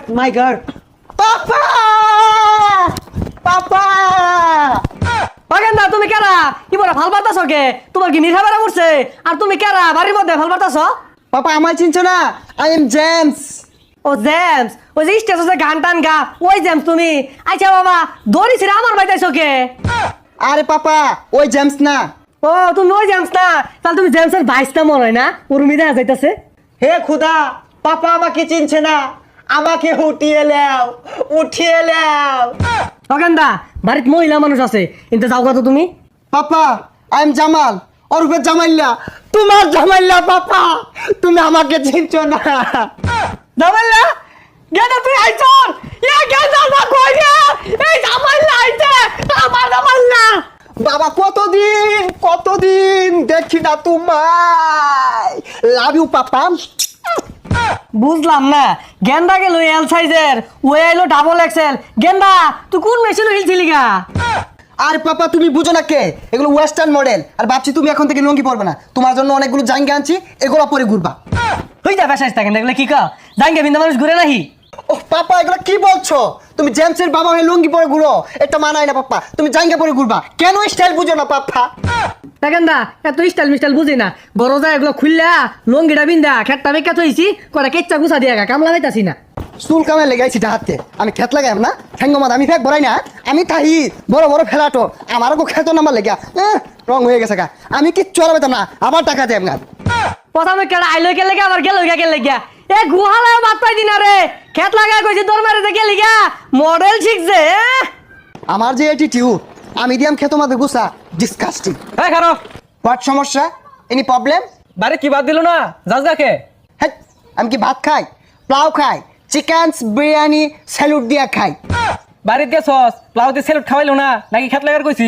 মাই god papa পাপা বাগেন্দা তুমি কারা কি বড় ভাল বাতাস কে তোমার কি নিশা বেড়া উঠছে আর তুমি কারা বাড়ির মধ্যে ভাল বাতাস পাপা আমায় চিনছো না আই এম জেমস ও জেমস ওই যে স্টেশনে গান টান গা ওই জেমস তুমি আচ্ছা বাবা দড়ি ছিড়ে আমার বাইতাইছো কে আরে পাপা ওই জেমস না ও তুমি ওই জেমস না তাহলে তুমি জেমসের ভাইসটা মনে হয় না উর্মি দেখা যাইতাছে হে খুদা পাপা আমাকে চিনছে না আমাকে উঠিয়ে লেও বাগেন্দা বাড়িতে মহিলা মানুষ আছে কিন্তু যাও তো তুমি পাপা আই এম জামাল ওরফে জামাইল্লা তোমার জামাইল্লা পাপা তুমি আমাকে চিনছো না জামাইলা গেদা তুই আইছর ইয়া গেদা না কই রে এই জামাইলা আইছে আমার জামাইলা বাবা কতদিন দেখি না তোমায় লাভ ইউ পাপা বুঝলাম না গেন্দা গেল এল সাইজের ওই আইলো ডাবল এক্সেল গেন্দা তুই কোন মেশিন হিলছিলি গা আর পাপা তুমি বুঝো না কে এগুলো ওয়েস্টার্ন মডেল আর ভাবছি তুমি এখন থেকে লুঙ্গি পরবে না তোমার জন্য অনেকগুলো জাঙ্গা আনছি এগুলো পরে ঘুরবা হই যা বেশাইছ থাকেন এগুলো কি কা জাঙ্গে বিন্দা মানুষ ঘুরে নাহি ও পাপা এগুলো কি বলছো তুমি জেমসের বাবা হয়ে লুঙ্গি পরে ঘুরো এটা মানায় না পাপা তুমি জাঙ্গা পরে ঘুরবা কেন স্টাইল বুঝো না পাপা গেন্দা এত স্টাইল মিস্টাইল বুঝি না বড় যায় এগুলো খুললা লঙ্গিটা বিন্দা খেটটা বেকা থইছি কটা কেচ্চা গুছা দিয়া গা কামলা হইতাছি না চুল কামে লেগাইছি হাতে আমি খেত লাগাইম না ঠ্যাঙ্গ মাদ আমি ফেক ভরাই না আমি তাহি বড় বড় ফেলাটো আমারও খেতো নামার লেগা রং হয়ে গেছে গা আমি কিচ্ছু আর পেতাম না আবার টাকা দেব না প্রথমে কেডা আইলো কে লেগে আবার গেল কে লেগে এ গুহালায় বাদ পাই দিনা রে খেত লাগা কইছি তোর মারে যে গেলি গা মডেল শিখছে আমার যে অ্যাটিটিউড আমি দিয়াম খেতো মাদে গুছা ডিসকাস্টিং হ্যাঁ খারো হোয়াট সমস্যা এনি প্রবলেম বাড়ি কি বাদ দিল না যাস গাকে হ্যাঁ আমি কি ভাত খাই পোলাও খাই চিকেন বিরিয়ানি স্যালুট দিয়া খাই বাড়িতে গেছস প্লাউতে সেলুট খাওয়াইলো না নাকি খেত লাগার কইছি